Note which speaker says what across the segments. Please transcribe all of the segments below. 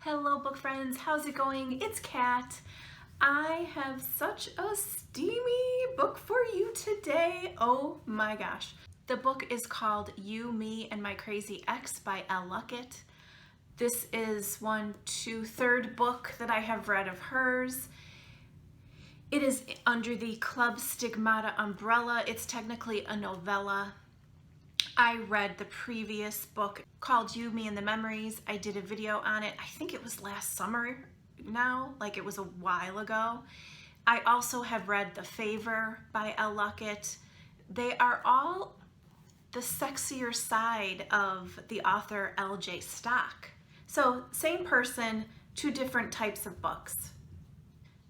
Speaker 1: Hello book friends, how's it going? It's Kat. I have such a steamy book for you today. Oh my gosh. The book is called You, Me, and My Crazy Ex by Elle Luckett. This is third book that I have read of hers. It is under the Club Stigmata umbrella. It's technically a novella. I read the previous book called You, Me, and the Memories. I did a video on it. I think it was last summer now, like it was a while ago. I also have read The Favor by Elle Luckett. They are all the sexier side of the author L.J. Stock. So same person, two different types of books.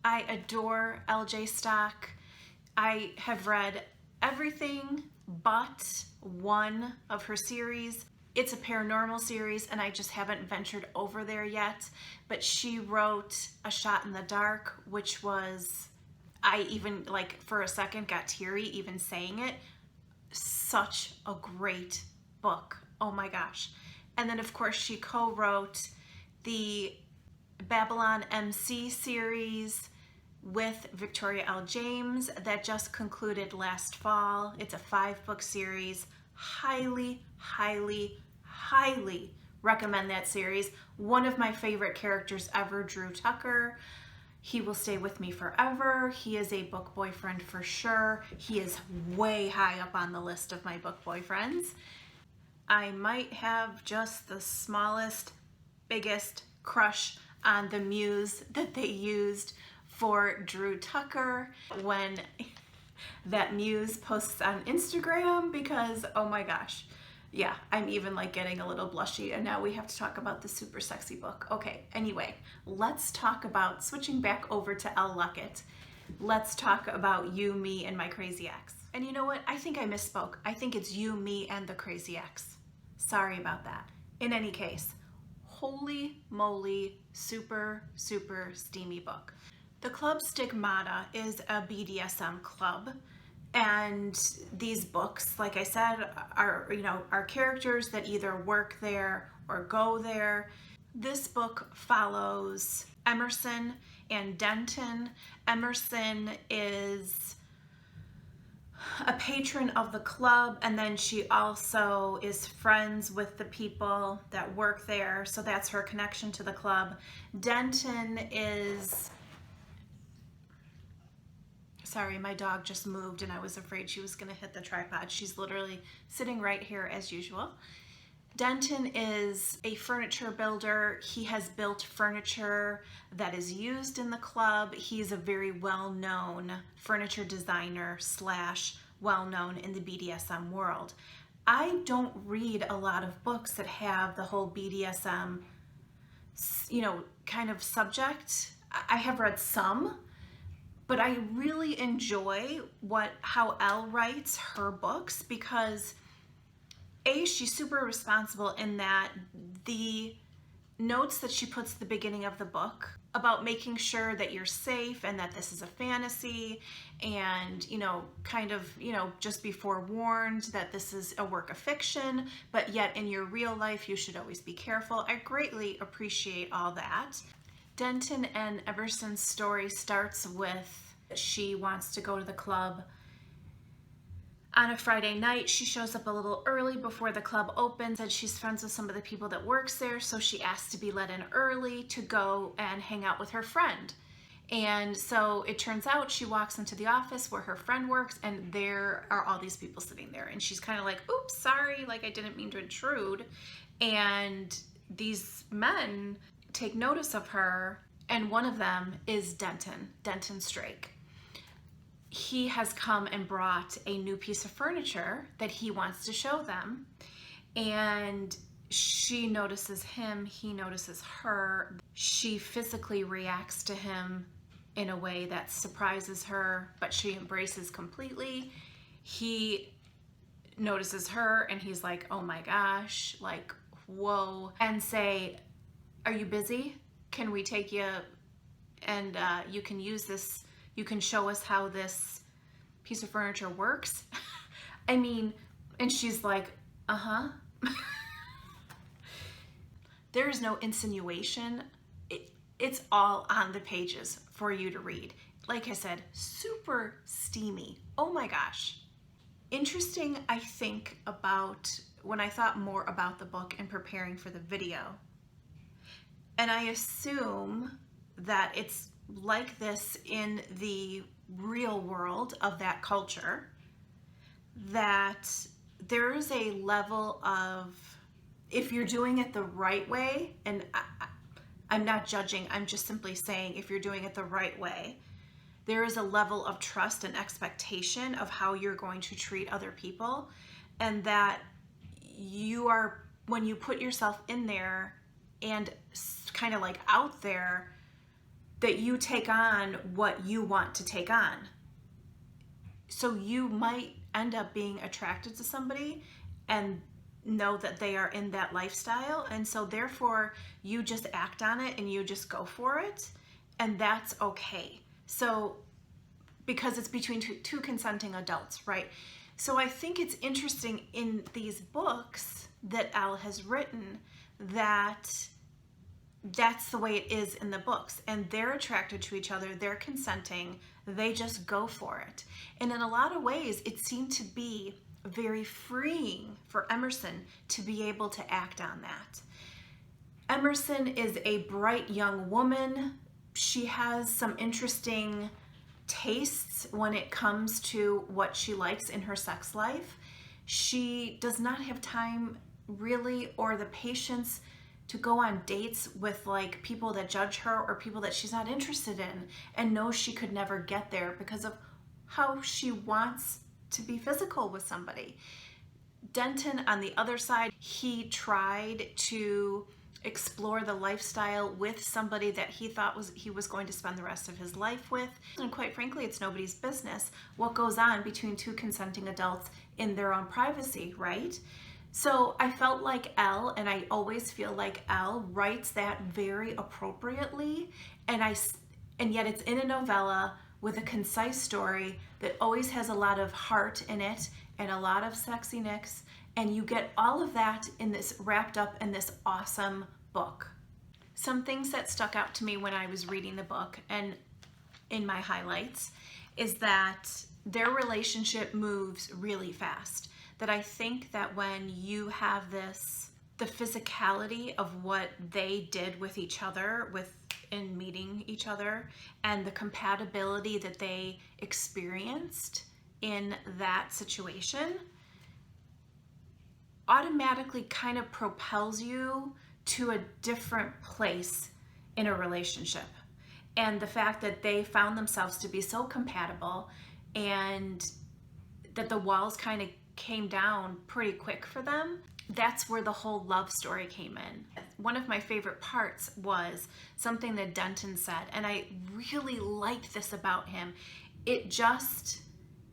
Speaker 1: I adore L.J. Stock. I have read everything but one of her series. It's a paranormal series and I just haven't ventured over there yet, but she wrote A Shot in the Dark, which was, I even like for a second got teary even saying it. Such a great book. Oh my gosh. And then of course she co-wrote the Babylon MC series with Victoria L. James that just concluded last fall. It's a 5-book series. Highly, highly, highly recommend that series. One of my favorite characters ever, Drew Tucker. He will stay with me forever. He is a book boyfriend for sure. He is way high up on the list of my book boyfriends. I might have just the smallest, biggest crush on the muse that they used for Drew Tucker when that muse posts on Instagram, because oh my gosh, yeah, I'm even like getting a little blushy, and now we have to talk about the super sexy book. Okay, anyway, let's talk about switching back over to Elle Luckett. Let's talk about You, Me, and My Crazy Ex. And you know what? I think I misspoke. I think it's You, Me, and the Crazy Ex. Sorry about that. In any case, holy moly, super, super steamy book. The Club Stigmata is a BDSM club, and these books, like I said, are characters that either work there or go there. This book follows Emerson and Denton. Emerson is a patron of the club, and then she also is friends with the people that work there, so that's her connection to the club. Denton is... Sorry, my dog just moved and I was afraid she was gonna hit the tripod. She's literally sitting right here as usual. Denton is a furniture builder. He has built furniture that is used in the club. He's a very well-known furniture designer slash well-known in the BDSM world. I don't read a lot of books that have the whole BDSM, kind of subject. I have read some, but I really enjoy how Elle writes her books because A, she's super responsible in that the notes that she puts at the beginning of the book about making sure that you're safe and that this is a fantasy and, just be forewarned that this is a work of fiction, but yet in your real life you should always be careful. I greatly appreciate all that. Denton and Emerson's story starts with she wants to go to the club on a Friday night. She shows up a little early before the club opens, and she's friends with some of the people that works there, so she asks to be let in early to go and hang out with her friend. And so it turns out she walks into the office where her friend works, and there are all these people sitting there, and she's kind of like, oops, sorry, like I didn't mean to intrude. And these men take notice of her, and one of them is Denton Strake. He has come and brought a new piece of furniture that he wants to show them, and she notices him, he notices her. She physically reacts to him in a way that surprises her, but she embraces completely. He notices her and he's like, oh my gosh, like, whoa, and say, are you busy? Can we take you and you can use this, you can show us how this piece of furniture works? I mean, and she's like, uh-huh. There is no insinuation it's all on the pages for you to read. Like I said, super steamy. Oh my gosh. Interesting, I think, about when I thought more about the book and preparing for the video. And I assume that it's like this in the real world of that culture, that there is a level of, if you're doing it the right way, and I'm not judging, I'm just simply saying if you're doing it the right way, there is a level of trust and expectation of how you're going to treat other people, and that you are, when you put yourself in there and kind of like out there, that you take on what you want to take on. So you might end up being attracted to somebody and know that they are in that lifestyle, and so therefore you just act on it and you just go for it, and that's okay. So because it's between two consenting adults, right? So I think it's interesting in these books that Elle has written that that's the way it is in the books, and they're attracted to each other, they're consenting, they just go for it. And in a lot of ways, it seemed to be very freeing for Emerson to be able to act on that. Emerson is a bright young woman. She has some interesting tastes when it comes to what she likes in her sex life. She does not have time really, or the patience to go on dates with like people that judge her or people that she's not interested in, and knows she could never get there because of how she wants to be physical with somebody. Denton, on the other side, he tried to explore the lifestyle with somebody that he thought he was going to spend the rest of his life with. And quite frankly, it's nobody's business what goes on between two consenting adults in their own privacy, right? So I felt like Elle, and I always feel like Elle, writes that very appropriately, and yet it's in a novella with a concise story that always has a lot of heart in it and a lot of sexiness, and you get all of that in this, wrapped up in this awesome book. Some things that stuck out to me when I was reading the book and in my highlights is that their relationship moves really fast. That I think that when you have this, the physicality of what they did with each other, in meeting each other, and the compatibility that they experienced in that situation, automatically kind of propels you to a different place in a relationship. And the fact that they found themselves to be so compatible, and that the walls kind of came down pretty quick for them, that's where the whole love story came in. One of my favorite parts was something that Denton said, and I really liked this about him. It just,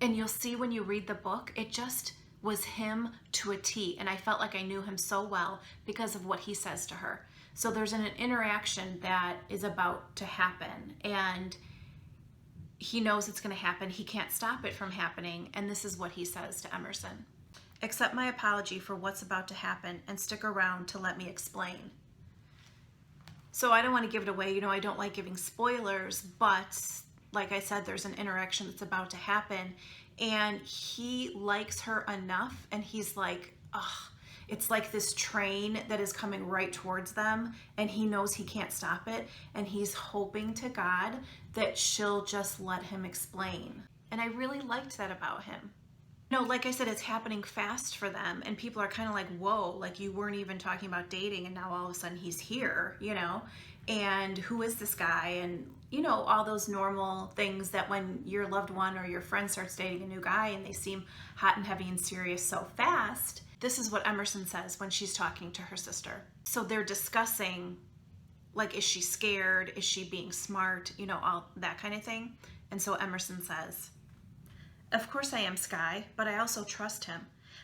Speaker 1: and you'll see when you read the book, it just was him to a T, and I felt like I knew him so well because of what he says to her. So there's an interaction that is about to happen, and he knows it's going to happen. He can't stop it from happening, and this is what he says to Emerson. Accept my apology for what's about to happen and stick around to let me explain. So I don't want to give it away. You know, I don't like giving spoilers, but like I said, there's an interaction that's about to happen, and he likes her enough, and he's like, ugh, it's like this train that is coming right towards them, and he knows he can't stop it, and he's hoping to God that she'll just let him explain. And I really liked that about him. No, like I said, it's happening fast for them, and people are kind of like, whoa, like you weren't even talking about dating, and now all of a sudden he's here, you know, and who is this guy? And, you know, all those normal things that when your loved one or your friend starts dating a new guy and they seem hot and heavy and serious so fast. This is what Emerson says when she's talking to her sister. So they're discussing, like, is she scared? Is she being smart? You know, all that kind of thing. And so Emerson says, of course I am, Sky, but I also trust him.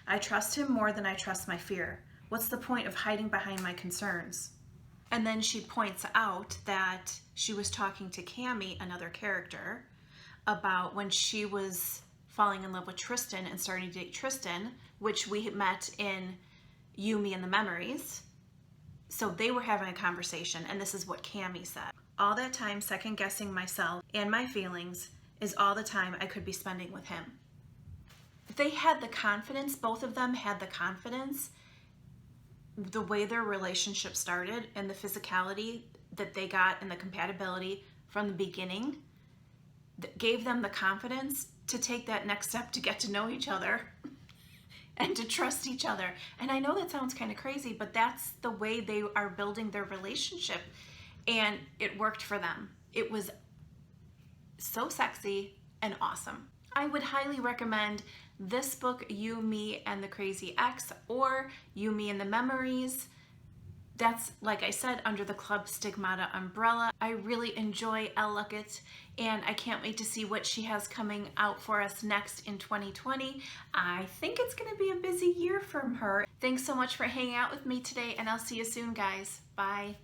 Speaker 1: I trust him more than I trust my fear. What's the point of hiding behind my concerns? And then she points out that she was talking to Cammie, another character, about when she was falling in love with Tristan and starting to date Tristan, which we met in You, Me, and the Memories. So they were having a conversation, and this is what Cammie said. All that time second guessing myself and my feelings is all the time I could be spending with him. They had the confidence, both of them had the confidence, the way their relationship started and the physicality that they got and the compatibility from the beginning that gave them the confidence to take that next step to get to know each other and to trust each other. And I know that sounds kind of crazy, but that's the way they are building their relationship, and it worked for them. It was so sexy and awesome. I would highly recommend this book, You, Me, and the Crazy Ex, or You, Me, and the Memories. That's, like I said, under the Club Stigmata umbrella. I really enjoy Elle Luckett, and I can't wait to see what she has coming out for us next in 2020. I think it's going to be a busy year from her. Thanks so much for hanging out with me today, and I'll see you soon, guys. Bye.